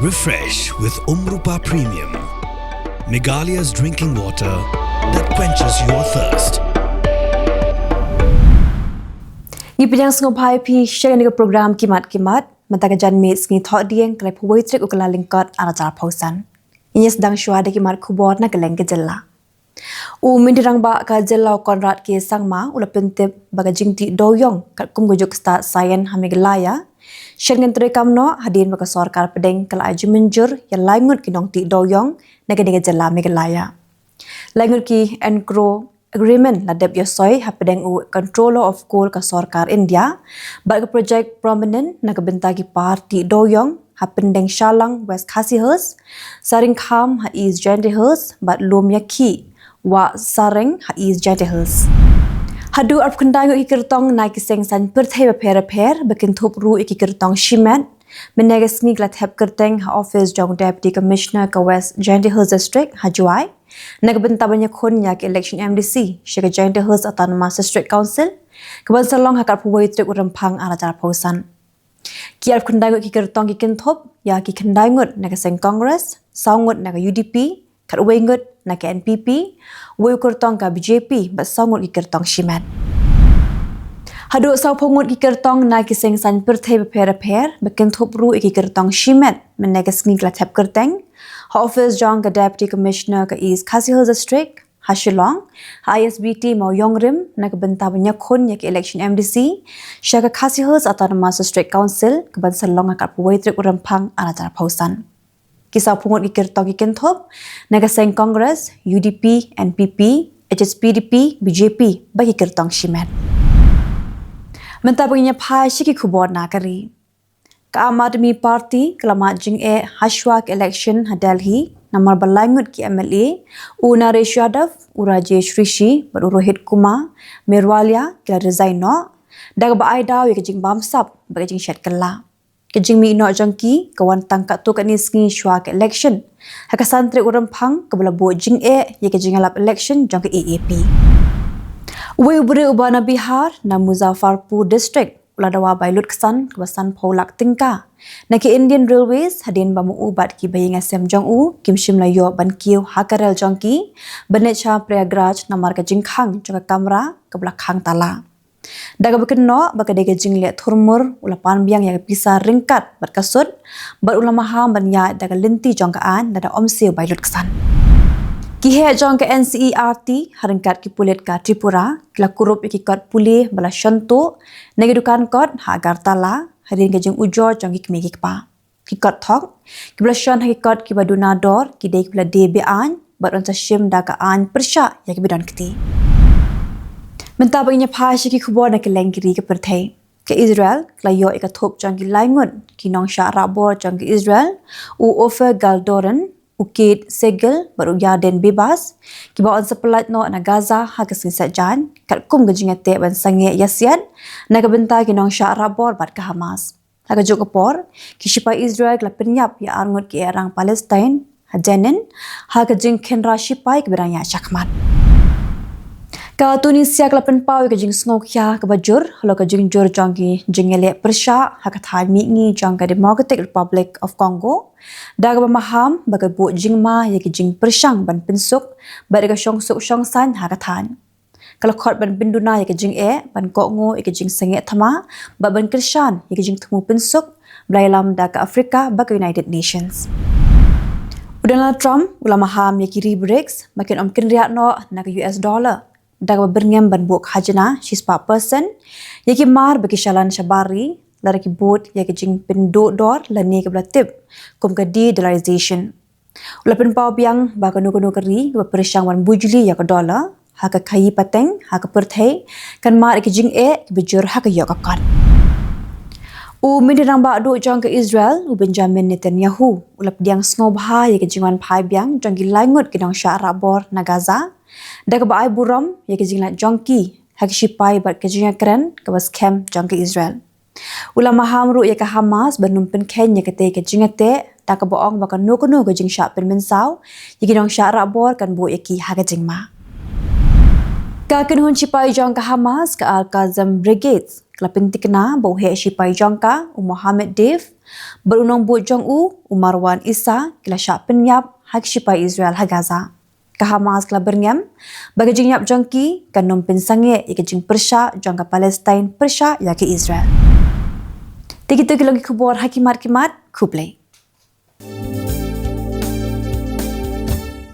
Refresh with Rupa Premium, Meghalaya's drinking water that quenches your thirst. Ipinang sengopai pi share ni program kimat mentakan mates ni thok dieng kelai Pyrthei trik Kyllalyngkot ala cara pausan. Ini sedang syuada kimat Khubor na Kylleng ke Jylla. Mindirang ba ka Jylla Konrad ke sangma ula pentip baga jingti doyong kat kum gujuk start sayan ha Meghalaya. Share ngan terekam no hadin baka sarkar pedeng kala aju menjur yang laingut kinong ti doyong na ke Jylla Meghalaya. Laingut ki encro agreement la deb yosoi ha pedeng u controller of coal ka sarkar India bag project prominent na kabentagi parti doyong ha pendeng Shalang West Khasi Hills saring kham ha East Jante Hills bat lom yaki wa sareng ha East Jante Hills hadu arp kendai ngi kirtong na kiseng san Pyrthei per bekin thup ru iki kirtong shimet menegas ni glat heb kirteng ha office jong deputy commissioner ka West Jante Hills district ha juai nagbenta banyak kon yak election MDC Shaka Jante Hills Autonomous District Council keban salong hakar Pyrthei trik urempang ala cara pausan ki arp kendai ngi kirtong ki kinthop ya ki kendai ngut na kaseng Congress saungut na ka UDP kat wengut na ka NPP wei kirtong ka BJP bat saungut ki kirtong shimat hadu sau pongut ki kirtong na ki seng san Pyrthei per bekin thop ru ki kirtong shimat menegas ni glat heb kirteng Office jong ka Deputy Commissioner ka East Khasi Hills District, ha Shillong, ha ISBT mau Yongrim na kabenta banyak kon yak election MDC, Shaka Khasi Hills Autonomous District Council keban salong kat Pyrthei trik urempang ala cara pausan. Kisah pungut ikirtong ikinthop, na kaseng Congress, UDP, NPP, HSPDP, BJP bagi kirtong shimet. Menta baginya pai shiki Khubor na kari. Ka-Amadmi Party kelamat jing hashwak election ha Delhi namar berlangut ki MLA Naresh Yadav Rajesh Rishi Rohit Kumar Mirwalia kila resign no daga ba ai daw jing bamsap baga jing shat kala jing mi no jangki kawan tangkat tu kat ni sngi shwak election ha ka santri urempang kabla bo jing jing alap election jang ke AAP we bre ubana Bihar na Muzaffarpur district Uladawa Bailut Kesan kawasan Paulak Tingka. Naki Indian Railways hadin bamu ubat ki baying SM Jong U Kim Shimlayo ban kiu hakarel jongki benecha Prayagraj namar ka jingkhang jaka kamera ke belakang tala. Daga bekenno baka dega jingle thurmur ulapan biang yang pisah ringkat bat kasut bat ulama ham ban ya daga linti jongkaan dada omsil Bailut Kesan. Kihe jong ke NCERT haringkat ki pulit ka Tripura kila kurup ikikot pulih bala shantu negedukan kot ha Agartala harin ke jeng ujor jong ki kmegi kpa kikot thok ki bala shan hakikot ki baduna dor ki dei bala debe an bat on shim da ka an persha ya ki bidan kti menta baginya phashi ki Khubor na Kylleng kiri ke Pyrthei ke Israel kla yo ikathop jong ki laingun ki nong sha rabor jong ki Israel offer galdoren Ukit segel baru yarden bebas kiba on sepelat no na Gaza ha kesingset jan kat kum gejingate ban sange yasian na kabenta kinong sya rabor bat ka Hamas ha ka jokapor ki shipa Israel kla penyap ya arngut ki erang Palestine ha jenen ha ka jing khenra shipai ki beranya chakmat ka Tunisia kla penpau ka jing snok ya ka bajur lo ka jing jur jongki jingele persha ha ka thai mi ngi jong ka Democratic Republic of Congo daga pemaham bagai buat jingma ya ki jing persang ban pensuk baga syongsuk syongsan ha ka than kalau khot ban binduna ya ki jing ban kongo ya ki jing senge thama ba ban krishan ya ki jing thmu pensuk blailam daga Afrika baga United Nations Donald Trump ulama ham ya ki BRICS makin omkin riak no na ka US dollar daga berngem ban buak hajna 6% ya ki mar bagi shalan shabari lara ki bot ya ki jing pendo dor lani ke belatip kum ka de-dollarization ula pen pau biang ba ka no keri ba persyang wan bujuli ya ka dollar ha ka khai pateng ha ka Pyrthei kan mar ki jing ki bejur ha ka yo ka kan mindirang ba do jong ka Israel Benjamin Netanyahu ula pediang snobha ya ki jingwan phai biang jong ki laingut ki dong sya rabor na Gaza daga ba ai buram ya ki jingla jongki ha ki shipai bat ki jinga kren ka bas camp jong ka Israel ulama hamru ya ka Hamas banum pen Kenya kete ke jingate ta ka boong ba ka no ka jing sha pen mensau yiki dong sya rabor kan bo yaki ha ka jingma ka ken hun chipai jong ka Hamas ka Al-Qassam Brigades kelapin tikna bau he shipai jongka Muhammad Dev berunong buat jong Marwan Isa kila syak penyap hak shipai Israel ha Gaza. Hamas kala berngam bagi jingyap jongki kanom pensange ikajing persya jongka Palestin persya ya ke Israel. Tikitu kilagi khubor hakimat kimat kuplay.